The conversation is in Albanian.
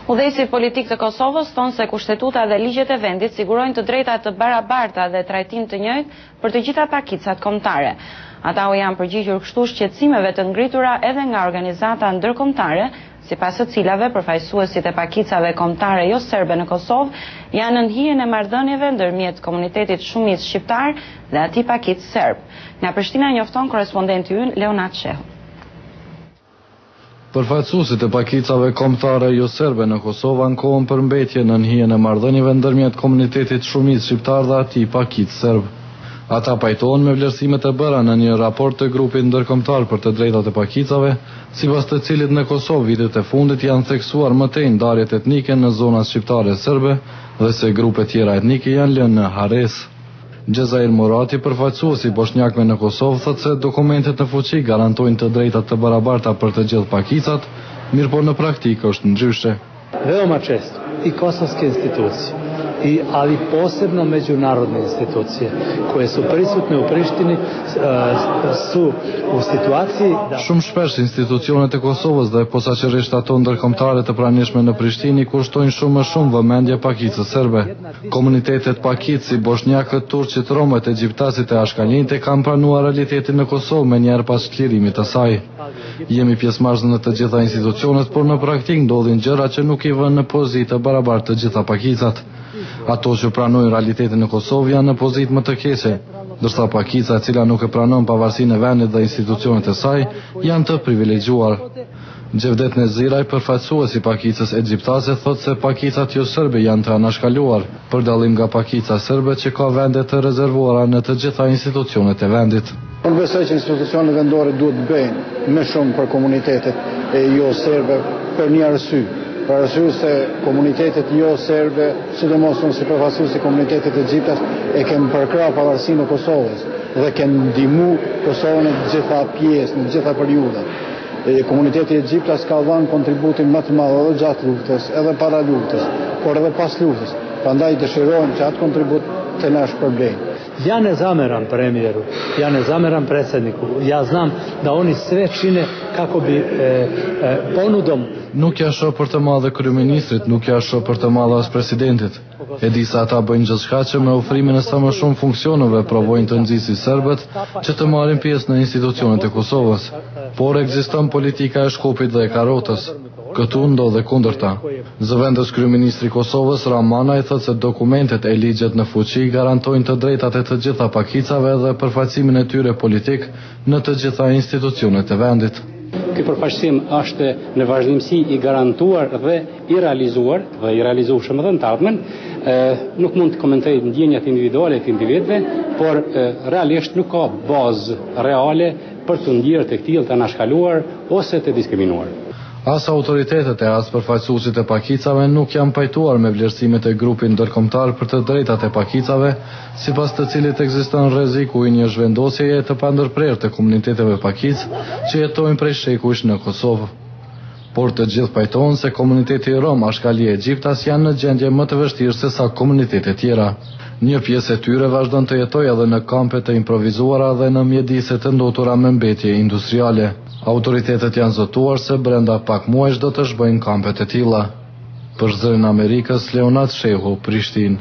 Udhëheqësi politik të Kosovës thonë se kushtetuta dhe ligjet e vendit sigurojnë të drejta të barabarta dhe trajtim të njëjtë për të gjitha pakicat kombëtare. Ata u janë përgjigjur kështu shqetësimeve të ngritura edhe nga organizata ndërkombëtare, sipas të cilave përfaqësuesit e pakicave kombëtare jo serbe në Kosovë janë në hijen e marrëdhënieve ndërmjet komunitetit shumicë shqiptar dhe atij pakic serb. Nga Prishtina njofton korrespondenti ynë Leonat Shehu. Përfaqësuesit e pakicave kombëtare jo serbe në Kosovë ankohen për mbetje në hijen e marrëdhënieve ndërmjet komunitetit shumicë shqiptar dhe atij pakic serb. Ata pajtohen me vlerësimet e bëra në një raport të grupit ndërkombëtar për të drejtat e pakicave, sipas të cilit në Kosovë vitet e fundit janë theksuar më tej ndarjet etnike në zonat shqiptare serbe dhe se grupe tjera etnike janë lënë në hares. Gjezair Murati, përfaqësuesi bosnjakëve në Kosovë, thotë se dokumentet në fuqi garantojnë të drejtat të barabarta për të gjithë pakicat, mirë po në praktikë është ndryshe. Veoma često i kosovske institucije ali posebno međunarodne institucije koje su prisutne u Prištini su u situaciji da... Shumë shpesh institucionet e Kosovës dhe posaçërisht ato ndërkombëtare të pranishme në Prishtinë kushtojnë shumë më shumë vëmendje pakicës serbe. Komunitetet pakic si bosnjakët, turqit, romët, egjiptasit e ashkalinjtë kanë pranuar realitetin në Kosovë me njerë pas klirimit të saj. Jemi pjesëmarrës në të gjitha institucionet, por në praktikë ndodhin gjëra që nuk i vënë në pozitë të barabartë të gjitha pakicat. Ato që pranojnë realitetin në Kosovë janë në pozitë më të keqe, ndërsa pakica e cila nuk e pranon pavarësinë e vendit dhe institucionet e saj janë të privilegjuar. Gjevdet Neziraj, përfaqësuesi pakicës egjiptase, thotë se pakicat jo serbe janë të anashkaluar, për dallim nga pakica serbe që ka vende të rezervuara në të gjitha institucionet e vendit. Unë besoj që institucionet vendore duhet të bëjnë më shumë për komunitetet e jo serbe për një arsye. Për arsye se komunitetet jo serbe, sidomos unë si përfaqësues i komunitetit egjiptas, e kanë përkrahur pavarësinë e Kosovës dhe kanë ndihmuar Kosovën në të gjitha pjesë, në të gjitha periudhat. Komuniteti egjiptas ka dhënë kontributin më të madh edhe gjatë luftës, edhe para luftës, por edhe pas luftës. Prandaj dëshirojmë që atë kontribut të na shpërblejë. Ja ne zameram premijeru, ja ne zameram predsjedniku. Ja znam da oni sve čine kako bi ponudom. Nuk ja shoh për të madhe kryeministrit, nuk ja shoh për të madhe as presidentit. E di se ata bëjnë gjithçka që me ofrimin e sa më shumë funksioneve provojnë të nxjisin serbët që të marrin pjesë në institucionet e Kosovës. Por ekziston politika e shkopit dhe e karrotës. Këtu ndodhe kundërta. Zëvendës kryeministri i Kosovës Ramana i thotë se dokumentet e ligjet në fuqi garantojnë të drejtat e të gjitha pakicave dhe përfaqësimin e tyre politik në të gjitha institucionet e vendit. Ky përfaqësim është në vazhdimsi i garantuar dhe i realizueshëm edhe në të ardhmen. Nuk mund të komentoj ndjenjat individuale të individëve, por realisht nuk ka bazë reale për të ndjerë të këtillë të anashkaluar ose të diskriminuar. As autoritetet e as përfaqësuesit e pakicave nuk janë pajtuar me vlerësimet e grupit ndërkombëtar për të drejtat e pakicave, sipas të cilit ekziston rreziku i një zhvendosjeje të pandërprerë të komuniteteve pakic që jetojnë prej shekujsh në Kosovë. Por të gjithë pajtohen se komuniteti rom ashkali e Egjiptas janë në gjendje më të vështirë se sa komunitetet tjera. Një pjesë e tyre vazhdon të jetojë edhe në kampe të improvizuara dhe në mjedise të ndotura me mbetje industriale. Autoritetet janë zotuar se brenda pak muajsh do të zhbëjnë kampe të tilla. Për Zërin Amerikës, Leonat Shehu, Prishtinë.